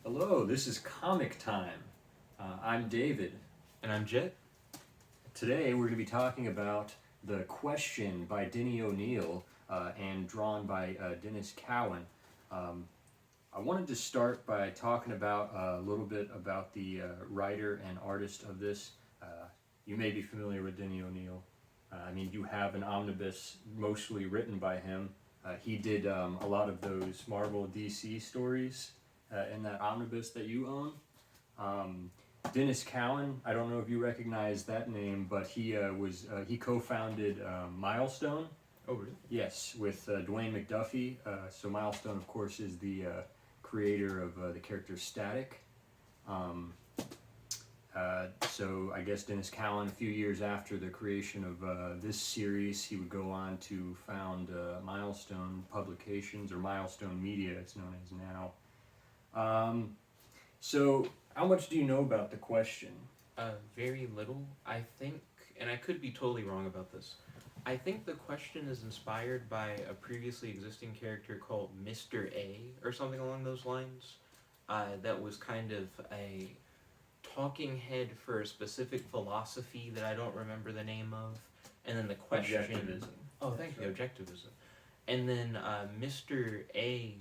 Hello, this is Comic Time. I'm David. And I'm Jet. Today we're going to be talking about The Question by Denny O'Neil and drawn by Dennis Cowan. Um, I wanted to start by talking about a little bit about the writer and artist of this. You may be familiar with Denny O'Neil. You have an omnibus mostly written by him. He did a lot of those Marvel DC stories in that omnibus that you own. Um, Dennis Cowan, I don't know if you recognize that name, but he co-founded Milestone. Oh, really? Yes, with Dwayne McDuffie. So Milestone, of course, is the creator of the character Static. Um, so I guess Dennis Cowan, a few years after the creation of this series, he would go on to found Milestone Publications, or Milestone Media, it's known as now. So how much do you know about The Question? Very little. I think, and I could be totally wrong about this. I think the question is inspired by a previously existing character called Mr. A or something along those lines. That was kind of a talking head for a specific philosophy that I don't remember the name of. And then the question. Objectivism. Oh, thank you, objectivism. And then Mr. A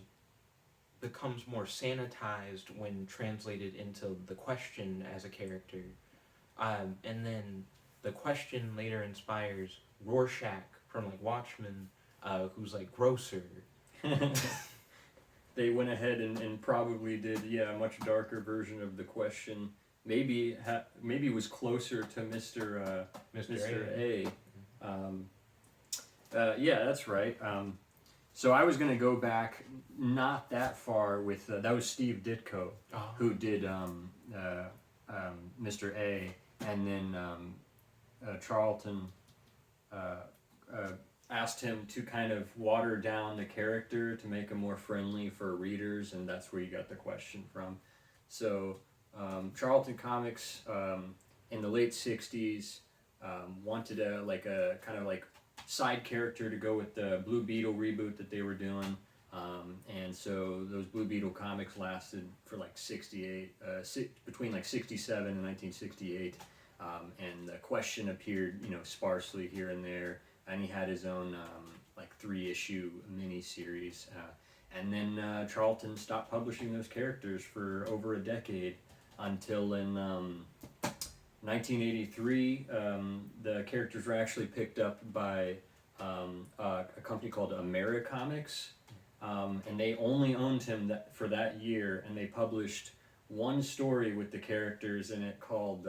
becomes more sanitized when translated into the question as a character. And then the question later inspires Rorschach from like Watchmen, who's like grosser. They went ahead and probably did a much darker version of The Question. Maybe it was closer to Mr. A. Yeah, that's right. So I was going to go back not that far with that was Steve Ditko who did Mr. A, and then Charlton asked him to kind of water down the character to make him more friendly for readers, and that's where you got The Question from. So Charlton Comics in the late '60s wanted a kind of like side character to go with the Blue Beetle reboot that they were doing. And so those Blue Beetle comics lasted for like 68, between like 67 and 1968. And The Question appeared, sparsely here and there. And he had his own like 3-issue mini-series. And then Charlton stopped publishing those characters for over a decade until in 1983, the characters were actually picked up by a company called Americomics, and they only owned him for that year, and they published one story with the characters in it called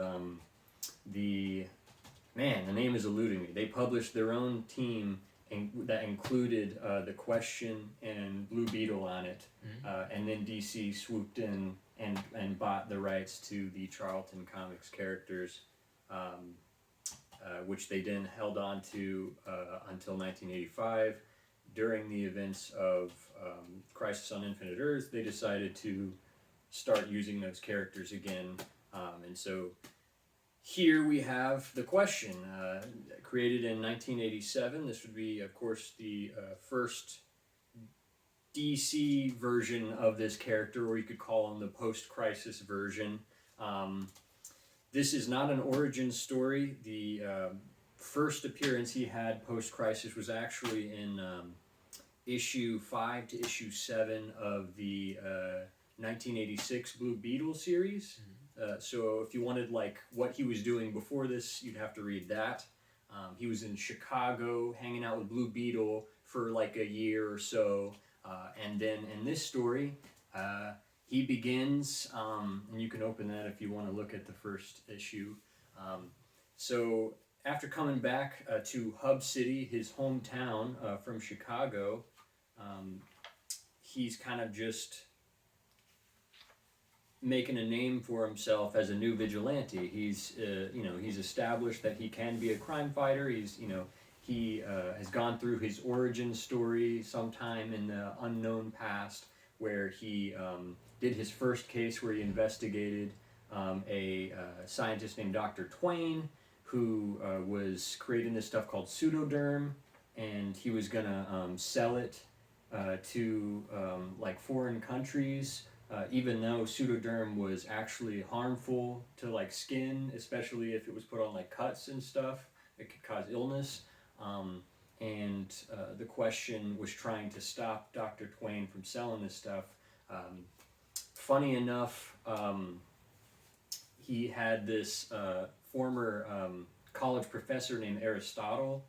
the name is eluding me. They published their own team that included The Question and Blue Beetle on it, and then DC swooped in and bought the rights to the Charlton Comics characters, which they then held on to until 1985. During the events of Crisis on Infinite Earths, they decided to start using those characters again, and so here we have The Question, created in 1987. This would be, of course, the first DC version of this character, or you could call him the post-crisis version. This is not an origin story. The first appearance he had post-crisis was actually in issue 5 to issue 7 of the 1986 Blue Beetle series. So if you wanted like what he was doing before this, you'd have to read that. He was in Chicago hanging out with Blue Beetle for like a year or so. And then in this story, he begins, and you can open that if you want to look at the first issue. So after coming back to Hub City, his hometown from Chicago, he's kind of just making a name for himself as a new vigilante. He's established that he can be a crime fighter. He has gone through his origin story sometime in the unknown past, where he did his first case where he investigated a scientist named Dr. Twain, who was creating this stuff called pseudoderm, and he was gonna sell it to like foreign countries even though Pseudoderm was actually harmful to like skin, especially if it was put on like cuts and stuff, it could cause illness. And the question was trying to stop Dr. Twain from selling this stuff. Funny enough, he had this former college professor named Aristotle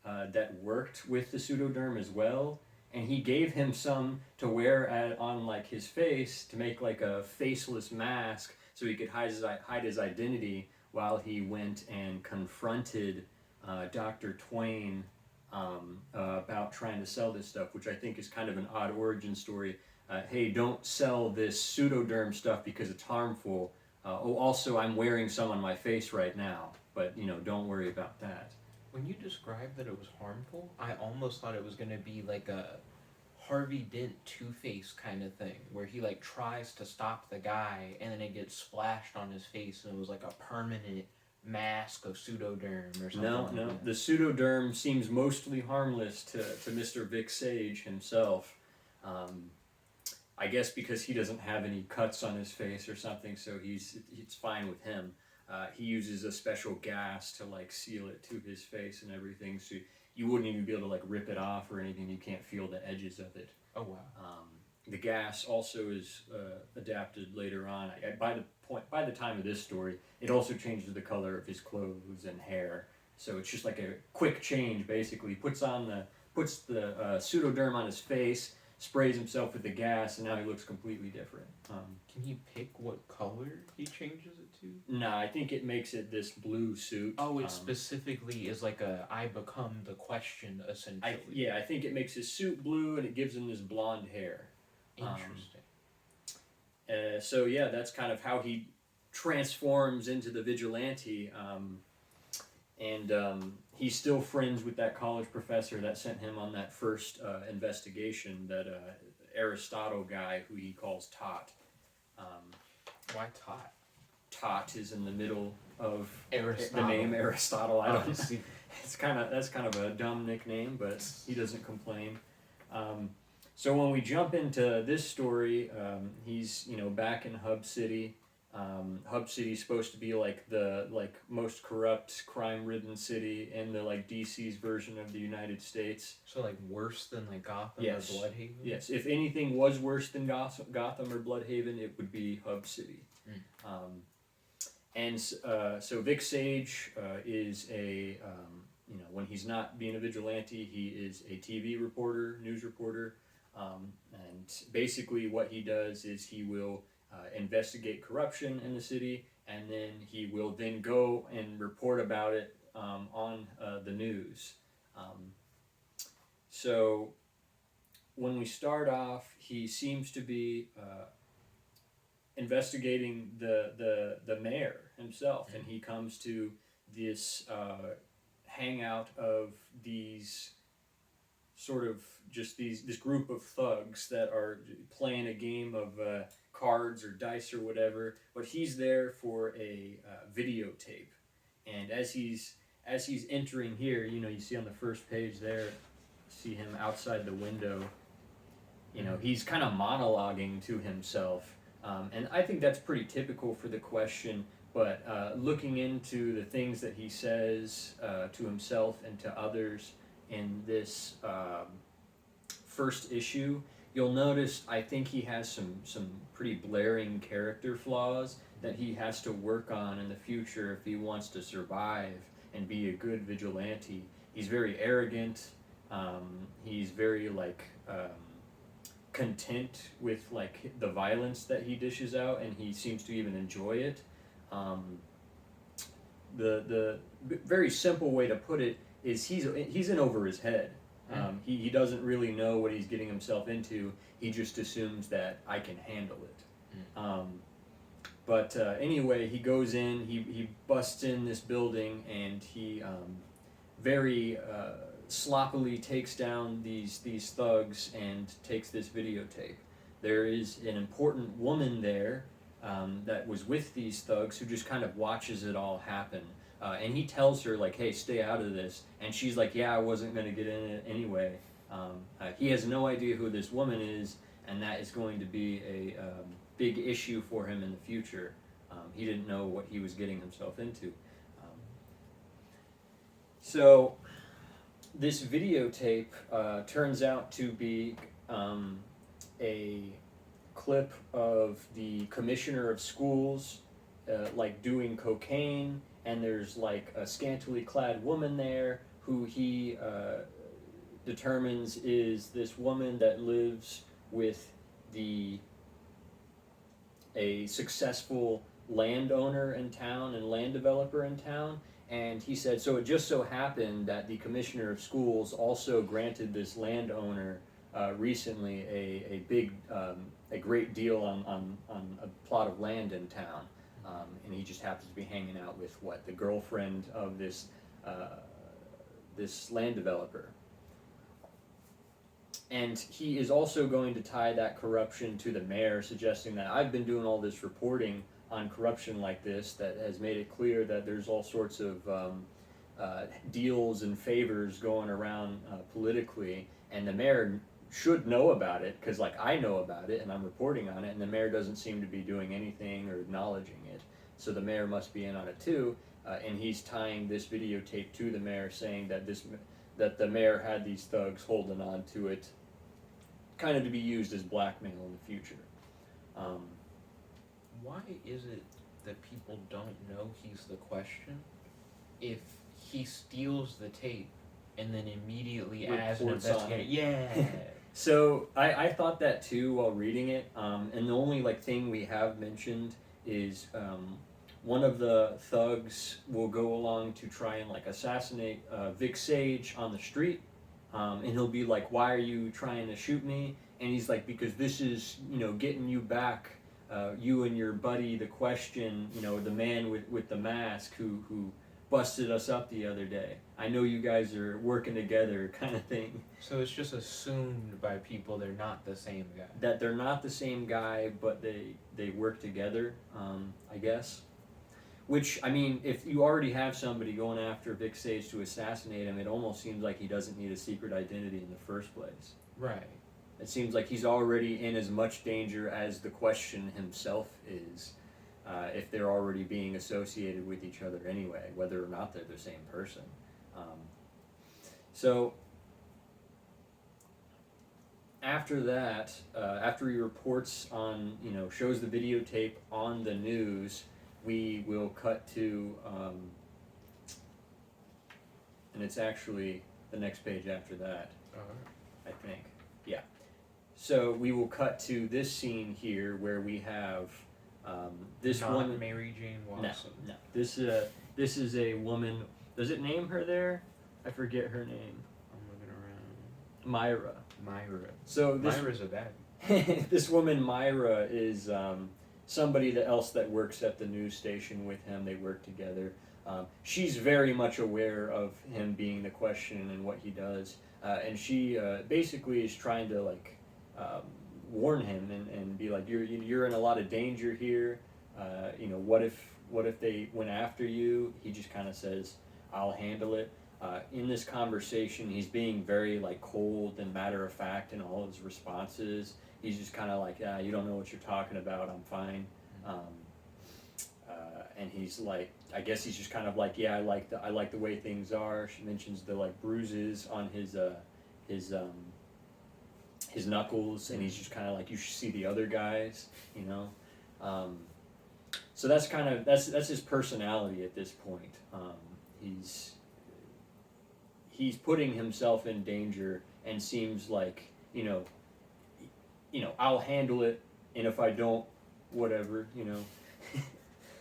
that worked with the Pseudoderm as well, and he gave him some to wear on like his face to make like a faceless mask so he could hide his identity while he went and confronted Dr. Twain about trying to sell this stuff, which I think is kind of an odd origin story. Hey, don't sell this Pseudoderm stuff because it's harmful. Also, I'm wearing some on my face right now, but don't worry about that. When you described that it was harmful, I almost thought it was going to be like a Harvey Dent Two-Face kind of thing, where he like tries to stop the guy and then it gets splashed on his face and it was like a permanent mask of Pseudoderm or something. No. The Pseudoderm seems mostly harmless to Mr. Vic Sage himself. I guess because he doesn't have any cuts on his face or something, so it's fine with him. He uses a special gas to like seal it to his face and everything, so you wouldn't even be able to like rip it off or anything. You can't feel the edges of it. Oh wow. The gas also is adapted later on. By the time of this story, it also changes the color of his clothes and hair. So it's just like a quick change. Basically, puts the Pseudoderm on his face, sprays himself with the gas, and now he looks completely different. Can he pick what color he changes it to? No, I think it makes it this blue suit. Oh, it specifically is like I become the question, essentially. I think it makes his suit blue, and it gives him this blonde hair. Interesting. So yeah, that's kind of how he transforms into the vigilante. He's still friends with that college professor that sent him on that first investigation, that Aristotle guy who he calls Tot. Why Tot? Tot is in the middle of Aristotle. the name Aristotle. I don't see. That's kind of a dumb nickname, but he doesn't complain. So when we jump into this story, he's back in Hub City. Hub City's supposed to be like the most corrupt, crime-ridden city in the DC's version of the United States. So worse than Gotham Yes. or Bloodhaven? Yes, if anything was worse than Gotham or Bloodhaven, it would be Hub City. So Vic Sage is when he's not being a vigilante, he is a TV reporter, news reporter, and basically what he does is he will investigate corruption in the city, and then he will then go and report about it on the news. So when we start off, he seems to be investigating the mayor himself, and he comes to this hangout of these sort of this group of thugs that are playing a game of cards or dice or whatever, but he's there for a videotape. And as he's entering here, you see on the first page there, see him outside the window. He's kind of monologuing to himself, and I think that's pretty typical for the question. But looking into the things that he says to himself and to others in this first issue, you'll notice I think he has some pretty blaring character flaws that he has to work on in the future if he wants to survive and be a good vigilante. He's very arrogant. He's very content with the violence that he dishes out, and he seems to even enjoy it. The very simple way to put it is he's in over his head. He doesn't really know what he's getting himself into. He just assumes that I can handle it. But anyway, he goes in, he busts in this building, and he very sloppily takes down these thugs and takes this videotape. There is an important woman there that was with these thugs who just kind of watches it all happen. And he tells her, hey, stay out of this. And she's like, yeah, I wasn't going to get in it anyway. He has no idea who this woman is, and that is going to be big issue for him in the future. He didn't know what he was getting himself into. So this videotape turns out to be a clip of the commissioner of schools like doing cocaine, and there's like a scantily clad woman there who he determines is this woman that lives with a successful landowner in town and land developer in town. And he said, so it just so happened that the commissioner of schools also granted this landowner recently a great deal on a plot of land in town. And he just happens to be hanging out with the girlfriend of this land developer. And he is also going to tie that corruption to the mayor, suggesting that I've been doing all this reporting on corruption like this that has made it clear that there's all sorts of deals and favors going around politically, and the mayor should know about it, because like I know about it and I'm reporting on it, and the mayor doesn't seem to be doing anything or acknowledging it. So the mayor must be in on it too, and he's tying this videotape to the mayor, saying that the mayor had these thugs holding on to it, kind of to be used as blackmail in the future. Why is it that people don't know he's the question if he steals the tape and then immediately as an Reports on investigator? it. Yeah. So I thought that too while reading it, and the only thing we have mentioned is one of the thugs will go along to try and assassinate Vic Sage on the street, and he'll be like, "Why are you trying to shoot me?" And he's like, "Because this is getting you back, you and your buddy, the question, the man with the mask who busted us up the other day. I know you guys are working together," kind of thing. So it's just assumed by people they're not the same guy. That they're not the same guy, but they work together, I guess. Which, I mean, if you already have somebody going after Vic Sage to assassinate him, it almost seems like he doesn't need a secret identity in the first place. Right. It seems like he's already in as much danger as the question himself is, if they're already being associated with each other anyway, whether or not they're the same person. So after that, after he reports on, shows the videotape on the news, we will cut to, and it's actually the next page after that, I think. Yeah. So we will cut to this scene here where we have this Not woman. Mary Jane Watson. No. This is a woman. Does it name her there? I forget her name. I'm looking around. Myra. Myra. So this Myra's a bad. this woman Myra is somebody else that works at the news station with him. They work together. She's very much aware of him being the question and what he does, and she basically is trying to warn him and be like, you're in a lot of danger here. What if they went after you? He just kind of says, "I'll handle it." In this conversation, he's being very cold and matter of fact in all his responses. He's just kind of like, "You don't know what you're talking about. I'm fine." And he's like, I guess he's just kind of like, "Yeah, I like the way things are." She mentions the bruises on his knuckles, and he's just kind of like, "You should see the other guys," So that's his personality at this point. He's putting himself in danger and seems like, I'll handle it, and if I don't, whatever.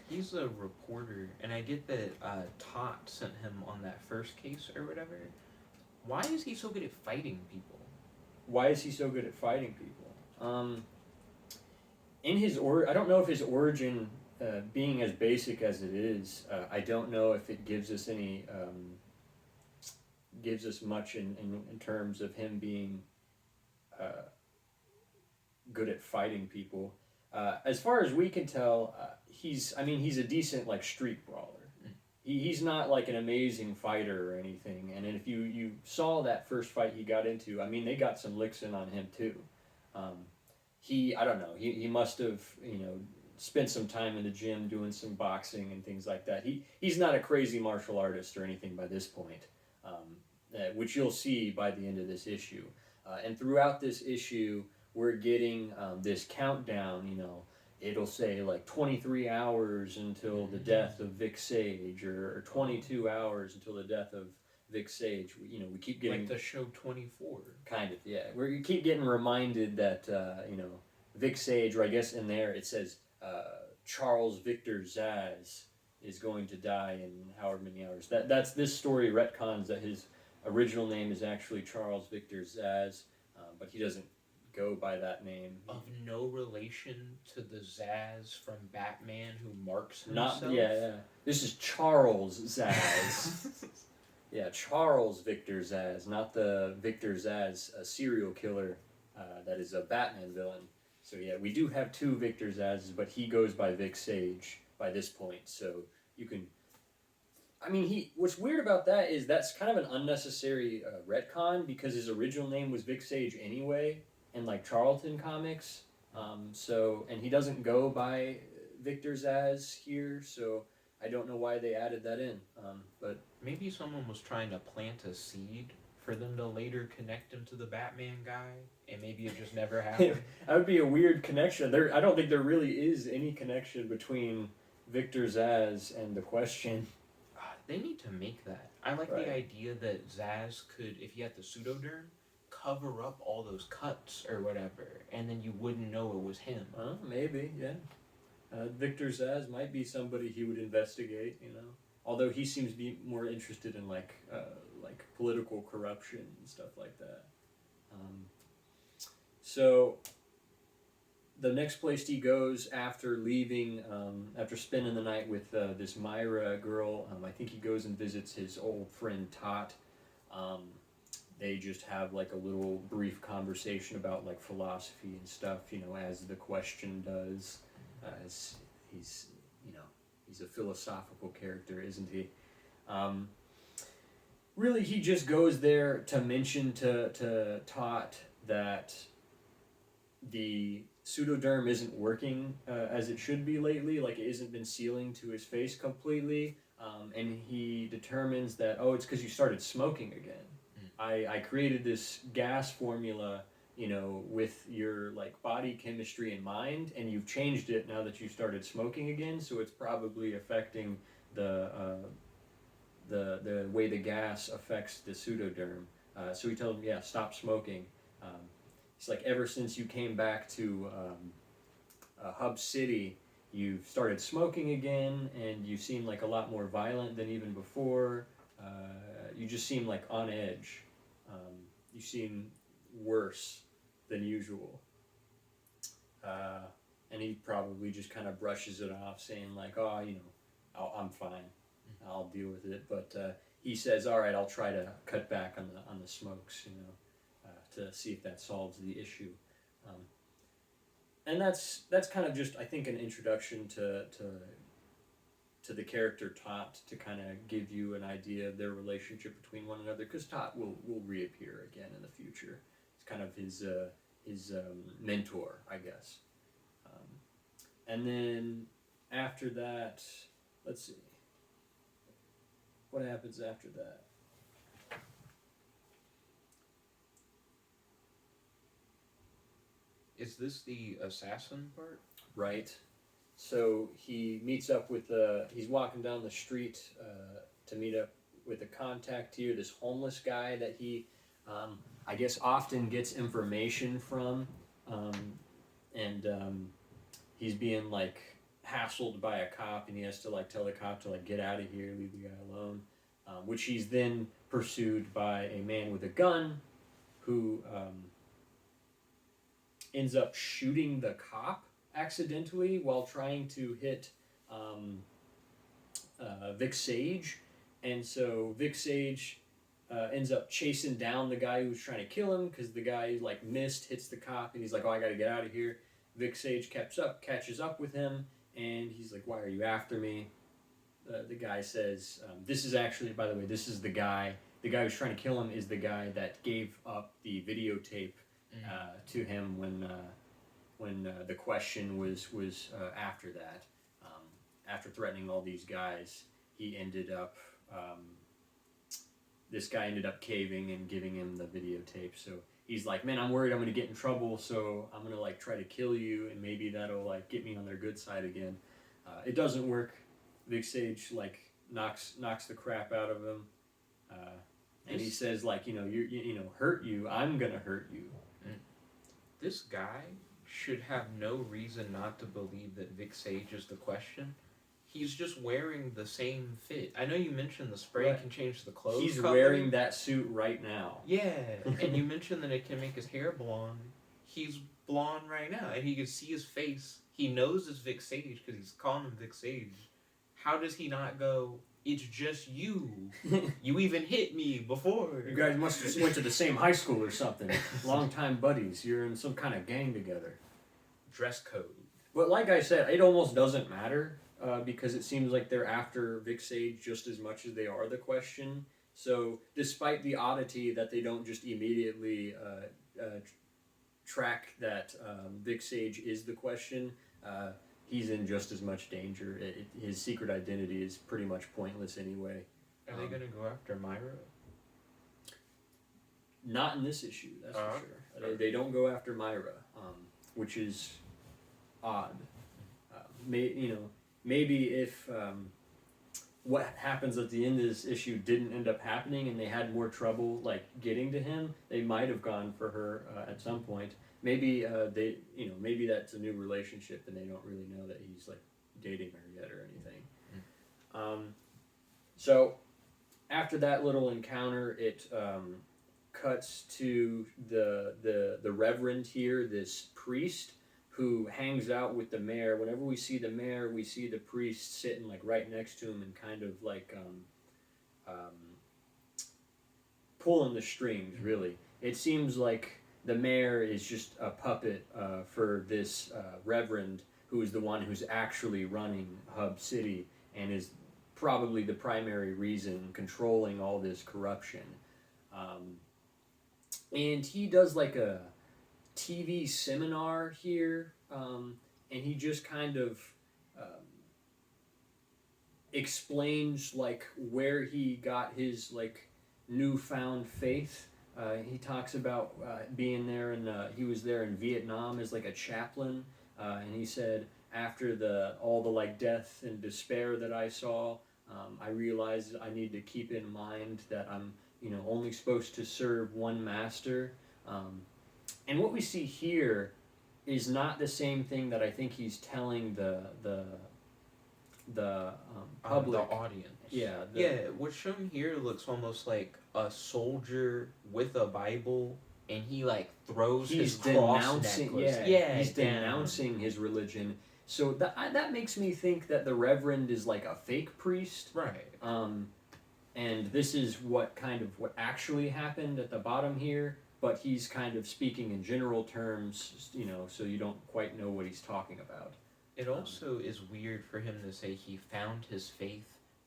He's a reporter, and I get that Tot sent him on that first case or whatever. Why is he so good at fighting people? Why is he so good at fighting people? I don't know if his origin, being as basic as it is, I don't know if it gives us any, gives us much in terms of him being good at fighting people. As far as we can tell, he's a decent street brawler. He's not an amazing fighter or anything. And if you saw that first fight he got into, they got some licks in on him too. I don't know, he must have, you know, spent some time in the gym doing some boxing and things like that. He's not a crazy martial artist or anything by this point, which you'll see by the end of this issue. And throughout this issue, we're getting this countdown. You know, it'll say like 23 hours until the death of Vic Sage, or 22 hours until the death of Vic Sage. You know, we keep getting like the show 24. kind of, yeah. We keep getting reminded that you know, Vic Sage, or I guess in there it says Charles Victor Zsasz is going to die in however many hours. That's this story retcons that his original name is actually Charles Victor Zsasz, but he doesn't go by that name. Of no relation to the Zsasz from Batman who marks himself? Not, yeah. This is Charles Zsasz. Yeah, Charles Victor Zsasz, not the Victor Zsasz, a serial killer that is a Batman villain. So yeah, we do have two Victor Zsaszes, but he goes by Vic Sage by this point. So you can, I mean, what's weird about that is that's kind of an unnecessary retcon, because his original name was Vic Sage anyway, in like Charlton Comics. And he doesn't go by Victor Zsasz here, so I don't know why they added that in. But maybe someone was trying to plant a seed for them to later connect him to the Batman guy, and maybe it just never happened. That would be a weird connection. I don't think there really is any connection between Victor Zsasz and the Question. They need to make that. I like the idea that Zsasz could, if he had the pseudoderm, cover up all those cuts or whatever, and then you wouldn't know it was him. Maybe, yeah. Victor Zsasz might be somebody he would investigate, you know. Although he seems to be more interested in like political corruption and stuff like that. So the next place he goes after leaving, after spending the night with this Myra girl, I think he goes and visits his old friend Tot. They just have like a little brief conversation about like philosophy and stuff, you know, as the Question does. As he's, you know, he's a philosophical character, isn't he? Really, he just goes there to mention to Tot that the pseudoderm isn't working as it should be lately. Like, it isn't been sealing to his face completely. And he determines that, it's because you started smoking again. I created this gas formula, you know, with your like body chemistry in mind, and you've changed it now that you started smoking again. So it's probably affecting the way the gas affects the pseudoderm. So he told him, stop smoking. It's like ever since you came back to Hub City, you've started smoking again, and you seem like a lot more violent than even before. You just seem like on edge. You seem worse than usual. And he probably just kind of brushes it off, saying like, I'm fine. I'll deal with it. But he says, all right, I'll try to cut back on the smokes, you know, to see if that solves the issue. And that's kind of just, I think, an introduction to the character Tot, to kind of give you an idea of their relationship between one another, because Tot will reappear again in the future. It's kind of his mentor, I guess. And then after that, let's see. What happens after that? Is this the assassin part? Right. So he meets up with he's walking down the street to meet up with a contact here, this homeless guy that he, I guess, often gets information from, and he's being like hassled by a cop, and he has to like tell the cop to like get out of here, leave the guy alone, which he's then pursued by a man with a gun who ends up shooting the cop accidentally while trying to hit Vic Sage. And so Vic Sage ends up chasing down the guy who was trying to kill him, because the guy like missed, hits the cop, and he's like, I gotta get out of here. Vic Sage catches up with him, and he's like, why are you after me? The guy says, this is actually, by the way, this is the guy who's trying to kill him is the guy that gave up the videotape to him when when the question was after that. After threatening all these guys, he ended up. This guy ended up caving and giving him the videotape. So he's like, "Man, I'm worried I'm gonna get in trouble. So I'm gonna like try to kill you, and maybe that'll like get me on their good side again." It doesn't work. Vic Sage like knocks the crap out of him, and he says like, you hurt you. I'm gonna hurt you. This guy should have no reason not to believe that Vic Sage is the question. He's just wearing the same fit. I know you mentioned the spray Right. can change the clothes. He's color. wearing that suit right now. Yeah, and you mentioned that it can make his hair blonde. He's blonde right now, and he can see his face. He knows it's Vic Sage because he's calling him Vic Sage. How does he not go, "It's just you. You even hit me before." You guys must have went to the same high school or something. Longtime buddies. You're in some kind of gang together. Dress code. But like I said, it almost doesn't matter because it seems like they're after Vic Sage just as much as they are the question. So despite the oddity that they don't just immediately track that Vic Sage is the question, he's in just as much danger. His secret identity is pretty much pointless anyway. Are they going to go after Myra? Not in this issue, that's for sure. Okay. They don't go after Myra, which is odd. Maybe if what happens at the end of this issue didn't end up happening and they had more trouble like getting to him, they might have gone for her at some point. Maybe maybe that's a new relationship and they don't really know that he's like dating her yet or anything. So after that little encounter, it cuts to the Reverend here, this priest who hangs out with the mayor. Whenever we see the mayor, we see the priest sitting like right next to him and kind of like pulling the strings. Really, it seems like the mayor is just a puppet for this Reverend, who is the one who's actually running Hub City and is probably the primary reason controlling all this corruption. And he does like a TV seminar here, and he just kind of explains like where he got his like newfound faith. He talks about being there, and he was there in Vietnam as like a chaplain, and he said after all the like death and despair that I saw, I realized I need to keep in mind that I'm only supposed to serve one master. And what we see here is not the same thing that I think he's telling the public. The audience. Yeah. What's shown here looks almost like a soldier with a Bible, and he like throws his cross necklace. He's denouncing his religion. So that makes me think that the Reverend is like a fake priest. Right. And this is what actually happened at the bottom here, but he's kind of speaking in general terms, so you don't quite know what he's talking about. It also is weird for him to say he found his faith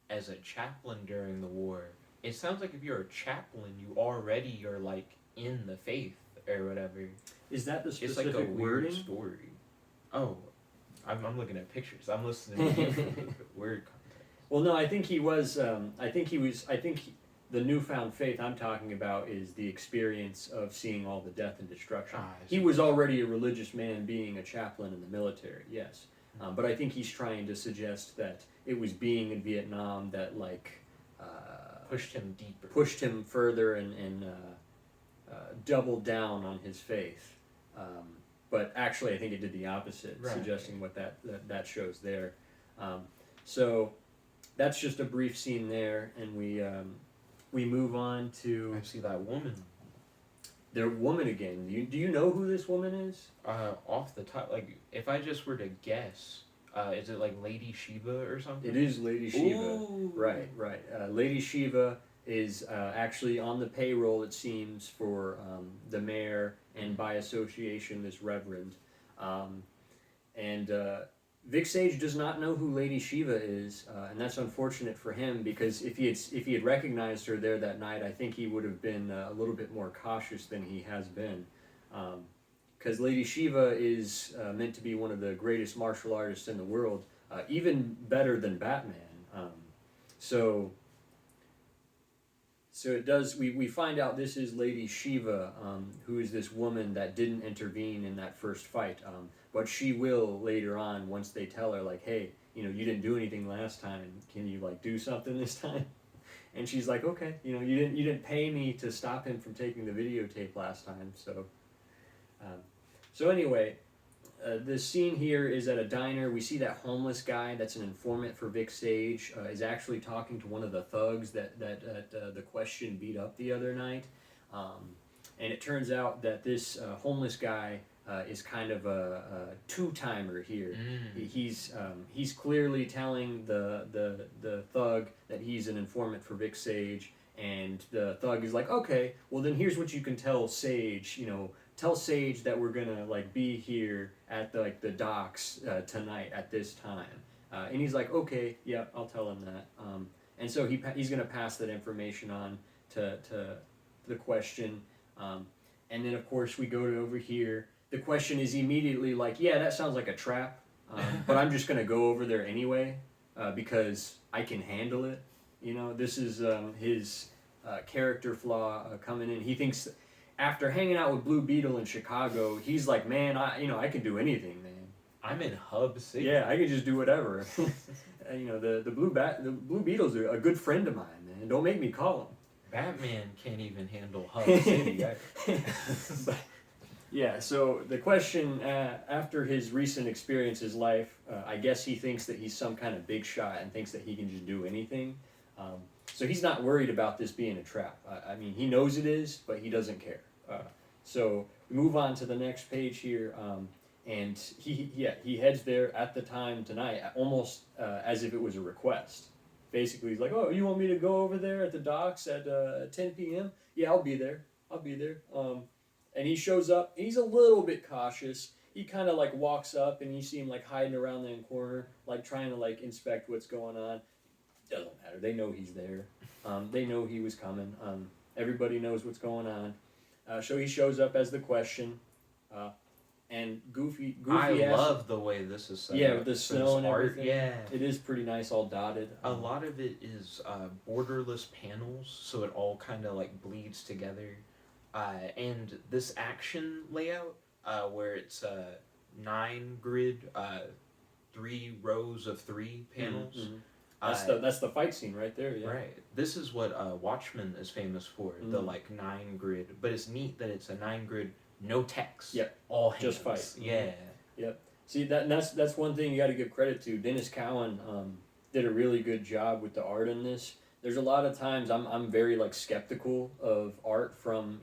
as a chaplain during the war. It sounds like if you're a chaplain, you already are like in the faith or whatever. Is that the It's specific like a weird wording? story. Oh, I'm looking at pictures. I'm listening to you for word context. Well, no, I think he was. The newfound faith I'm talking about is the experience of seeing all the death and destruction. He was already a religious man, being a chaplain in the military. Yes, but I think he's trying to suggest that it was being in Vietnam that pushed him deeper, pushed him further, and doubled down on his faith. But actually, I think it did the opposite, right, suggesting what that shows there. So that's just a brief scene there, and we move on to I see that woman. their woman again. Do you know who this woman is? Off the top, like if I just were to guess, is it like Lady Shiva or something? It is Lady Shiva. Ooh. Right. Lady Shiva is actually on the payroll, it seems, for the mayor and by association this Reverend. Vic Sage does not know who Lady Shiva is, and that's unfortunate for him because if he had recognized her there that night, I think he would have been a little bit more cautious than he has been, because Lady Shiva is meant to be one of the greatest martial artists in the world, even better than Batman. So it does. We find out this is Lady Shiva, who is this woman that didn't intervene in that first fight, but she will later on once they tell her like, hey, you didn't do anything last time. Can you like do something this time? And she's like, okay, you didn't pay me to stop him from taking the videotape last time, so. So anyway, the scene here is at a diner. We see that homeless guy that's an informant for Vic Sage is actually talking to one of the thugs that the Question beat up the other night. And it turns out that this homeless guy is kind of a two-timer here. He's clearly telling the thug that he's an informant for Vic Sage, and the thug is like, okay, well then here's what you can tell Sage, tell Sage that we're gonna like be here at the docks tonight at this time, and he's like, okay, yeah, I'll tell him that. And so he's gonna pass that information on to the Question, and then of course we go to over here. The Question is immediately like, yeah, that sounds like a trap, but I'm just gonna go over there anyway because I can handle it. This is his character flaw coming in. He thinks, after hanging out with Blue Beetle in Chicago, he's like, man, I can do anything, man. I'm in Hub City. Yeah, I can just do whatever. The Blue Beetle's a good friend of mine, man. Don't make me call him. Batman can't even handle Hub City. But, yeah, so the Question, after his recent experience in his life, I guess he thinks that he's some kind of big shot and thinks that he can just do anything. So he's not worried about this being a trap. I mean, he knows it is, but he doesn't care. So we move on to the next page here, and he heads there at the time tonight, almost as if it was a request. Basically, he's like, oh, you want me to go over there at the docks at 10 p.m.? Yeah, I'll be there. And he shows up. He's a little bit cautious. He kind of like walks up, and you see him like hiding around the corner, like trying to like inspect what's going on. Doesn't matter. They know he's there. They know he was coming. Everybody knows what's going on. So he shows up as the Question, and Goofy. I love the way this is set up. Yeah, with the snow and art, everything. yeah, it is pretty nice, all dotted. A lot of it is borderless panels, so it all kind of like bleeds together. And this action layout, where it's 9 grid, 3 rows of 3 panels. Mm-hmm. That's the fight scene right there. Yeah. Right. This is what Watchmen is famous for. The like 9 grid, but it's neat that it's a 9 grid, no text. Yep. All hands. Just fight. Yeah. Yep. See that's one thing you got to give credit to. Dennis Cowan did a really good job with the art in this. There's a lot of times I'm very like skeptical of art from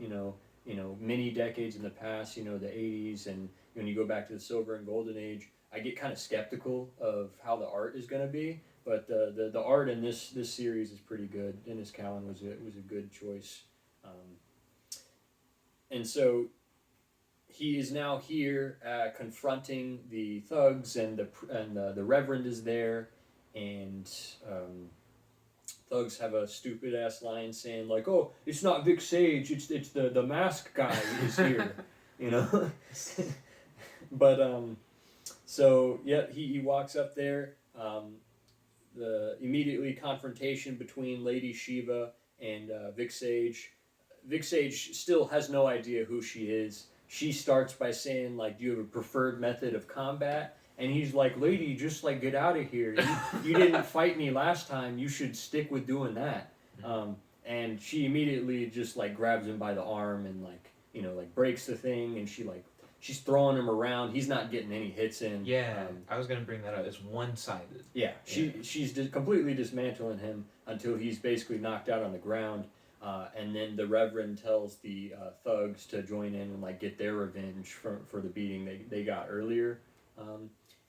many decades in the past. The 80s, and when you go back to the Silver and Golden Age, I get kind of skeptical of how the art is going to be. But the art in this series is pretty good. Dennis Cowan was a good choice, and so he is now here confronting the thugs, and the Reverend is there, and thugs have a stupid ass line saying like, "Oh, it's not Vic Sage, it's the mask guy is here," But so yeah, he walks up there. The immediately confrontation between Lady Shiva and Vic Sage. Vic Sage still has no idea who she is. She starts by saying like, "Do you have a preferred method of combat?" And he's like, "Lady, just like get out of here. You didn't fight me last time. You should stick with doing that." And she immediately just like grabs him by the arm and like breaks the thing, and she's throwing him around. He's not getting any hits in. Yeah, I was gonna bring that up. It's one-sided. Yeah, she's completely dismantling him until he's basically knocked out on the ground, and then the Reverend tells the thugs to join in and like get their revenge for the beating they got earlier,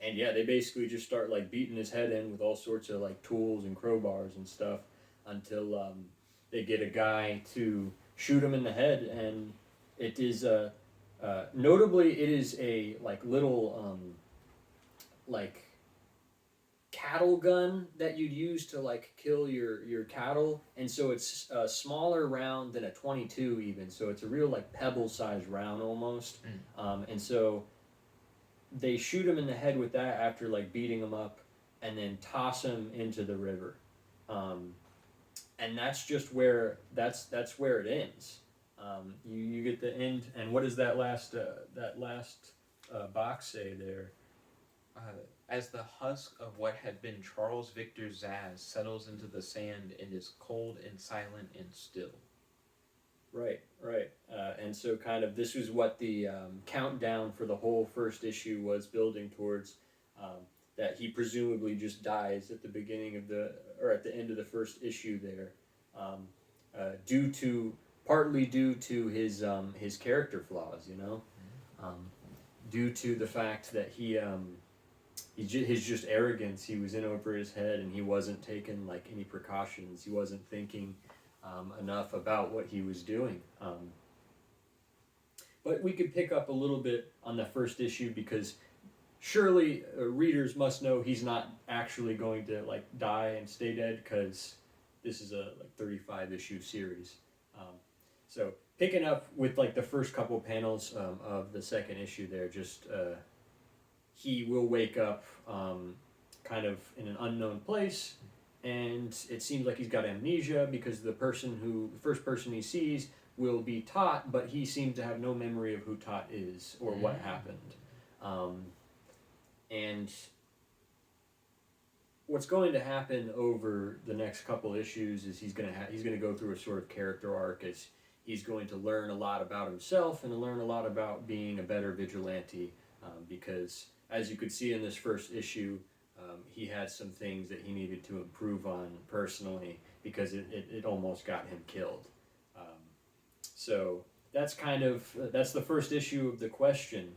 and yeah, they basically just start like beating his head in with all sorts of like tools and crowbars and stuff until they get a guy to shoot him in the head, and it is notably, it is a like little cattle gun that you'd use to like kill your cattle, and so it's a smaller round than a 22 even, so it's a real like pebble sized round almost. And so they shoot him in the head with that after like beating him up, and then toss him into the river. Um, and that's just where that's where it ends. You get the end, and what does that last box say there? As the husk of what had been Charles Victor Zaz settles into the sand and is cold and silent and still. Right, right. And so kind of this was what the countdown for the whole first issue was building towards. That he presumably just dies at the beginning of or at the end of the first issue there, partly due to his character flaws, you know, due to the fact that his just arrogance. He was in over his head, and he wasn't taking like any precautions. He wasn't thinking enough about what he was doing. But we could pick up a little bit on the first issue because surely readers must know he's not actually going to like die and stay dead, because this is a like 35 issue series. So picking up with like the first couple panels of the second issue there, just he will wake up kind of in an unknown place, and it seems like he's got amnesia because the first person he sees will be Tot, but he seems to have no memory of who Tot is or what happened. And what's going to happen over the next couple issues is he's gonna go through a sort of character arc as he's going to learn a lot about himself and learn a lot about being a better vigilante, because as you could see in this first issue, he had some things that he needed to improve on personally because it almost got him killed. So that's the first issue of the question,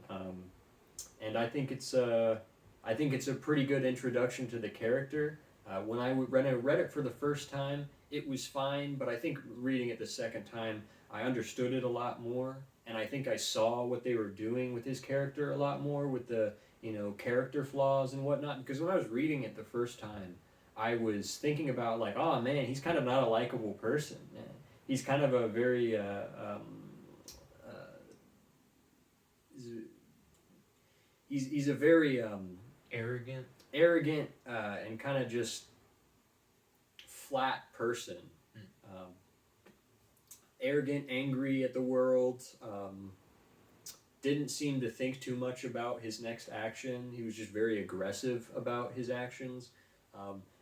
and I think it's a pretty good introduction to the character. When I read it for the first time, it was fine, but I think reading it the second time, I understood it a lot more, and I think I saw what they were doing with his character a lot more, with the character flaws and whatnot. Because when I was reading it the first time, I was thinking about like, oh man, he's kind of not a likable person. He's kind of a very he's a very arrogant and kind of just flat person. Arrogant, angry at the world. Didn't seem to think too much about his next action. He was just very aggressive about his actions.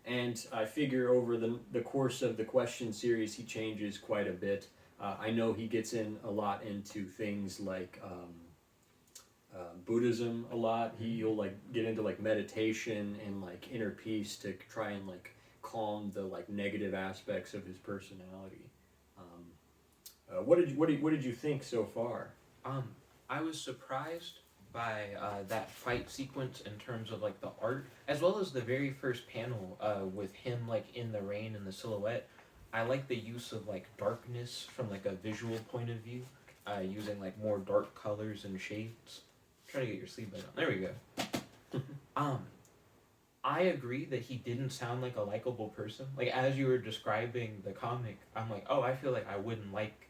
And I figure over the course of the question series, he changes quite a bit. I know he gets in a lot into things like Buddhism a lot. He'll like get into like meditation and like inner peace to try and like calm the like negative aspects of his personality. What did you think so far? I was surprised by that fight sequence in terms of like the art, as well as the very first panel with him like in the rain and the silhouette. I like the use of like darkness from like a visual point of view, using like more dark colors and shades. Try to get your sleeve button on. There we go. I agree that he didn't sound like a likable person. Like as you were describing the comic, I'm like, oh, I feel like I wouldn't like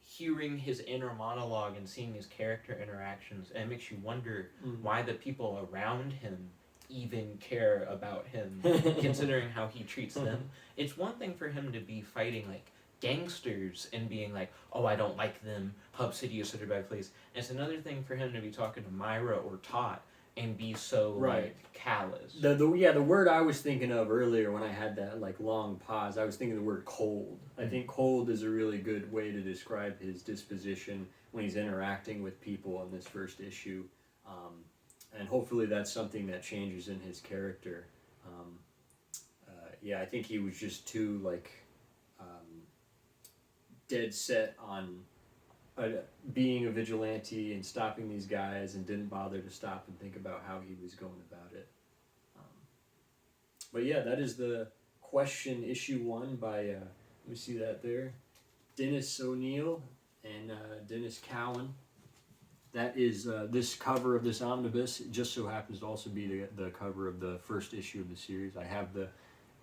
hearing his inner monologue and seeing his character interactions, and it makes you wonder why the people around him even care about him, considering how he treats them. It's one thing for him to be fighting like gangsters and being like, oh, I don't like them, Hub City is such a bad place. And it's another thing for him to be talking to Myra or Tot and be so like callous. The word I was thinking of earlier when I had that like long pause, I was thinking the word cold. I think cold is a really good way to describe his disposition when he's interacting with people in this first issue, and hopefully that's something that changes in his character. I think he was just too like dead set on being a vigilante and stopping these guys, and didn't bother to stop and think about how he was going about it. But yeah, that is the question issue 1 by, let me see that there, Dennis O'Neil and Dennis Cowan. That is this cover of this omnibus. It just so happens to also be the cover of the first issue of the series. I have the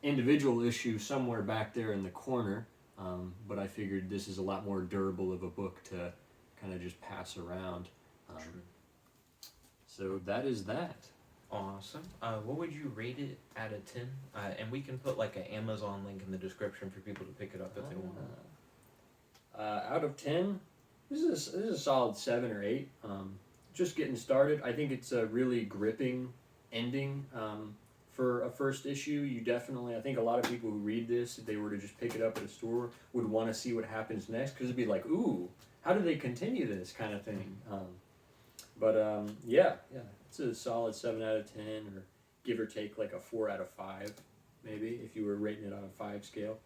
individual issue somewhere back there in the corner, but I figured this is a lot more durable of a book to kind of just pass around. True. So that is that. Awesome. What would you rate it out of 10? And we can put like an Amazon link in the description for people to pick it up if they want. Out of 10, this is a solid 7 or 8. Just getting started. I think it's a really gripping ending for a first issue. You definitely, I think a lot of people who read this, if they were to just pick it up at a store, would want to see what happens next, because it'd be like, ooh, how do they continue this kind of thing? Yeah, it's a solid 7 out of 10, or give or take like a 4 out of 5, maybe, if you were rating it on a 5 scale.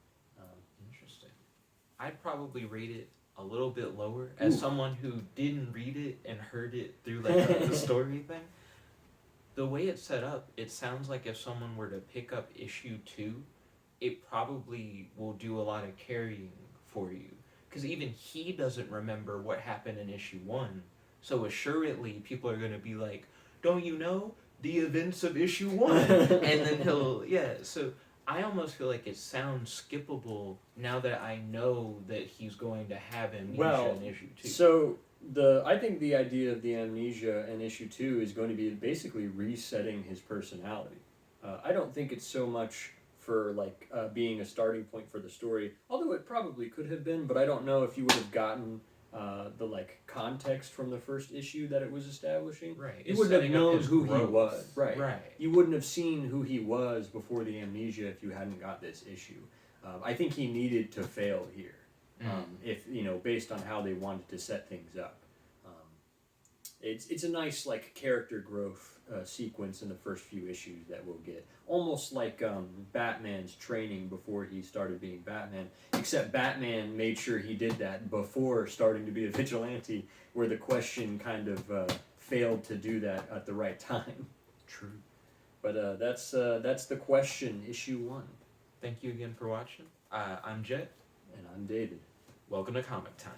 Interesting. I'd probably rate it a little bit lower as someone who didn't read it and heard it through like the story thing. The way it's set up, it sounds like if someone were to pick up issue 2, it probably will do a lot of carrying for you. Because even he doesn't remember what happened in issue 1. So assuredly, people are going to be like, don't you know the events of issue 1? And then so I almost feel like it sounds skippable now that I know that he's going to have amnesia in issue 2. So I think the idea of the amnesia in issue 2 is going to be basically resetting his personality. I don't think it's so much for like being a starting point for the story, although it probably could have been, but I don't know if you would have gotten the like context from the first issue that it was establishing. Right. You wouldn't have known who growth. he was. Right. Right. You wouldn't have seen who he was before the amnesia if you hadn't got this issue. I think he needed to fail here, if based on how they wanted to set things up. It's a nice like character growth sequence in the first few issues that we'll get, almost like Batman's training before he started being Batman, except Batman made sure he did that before starting to be a vigilante, where the Question kind of failed to do that at the right time. True. But that's the Question, issue 1. Thank you again for watching. I'm Jet. And I'm David. Welcome to Comic Time.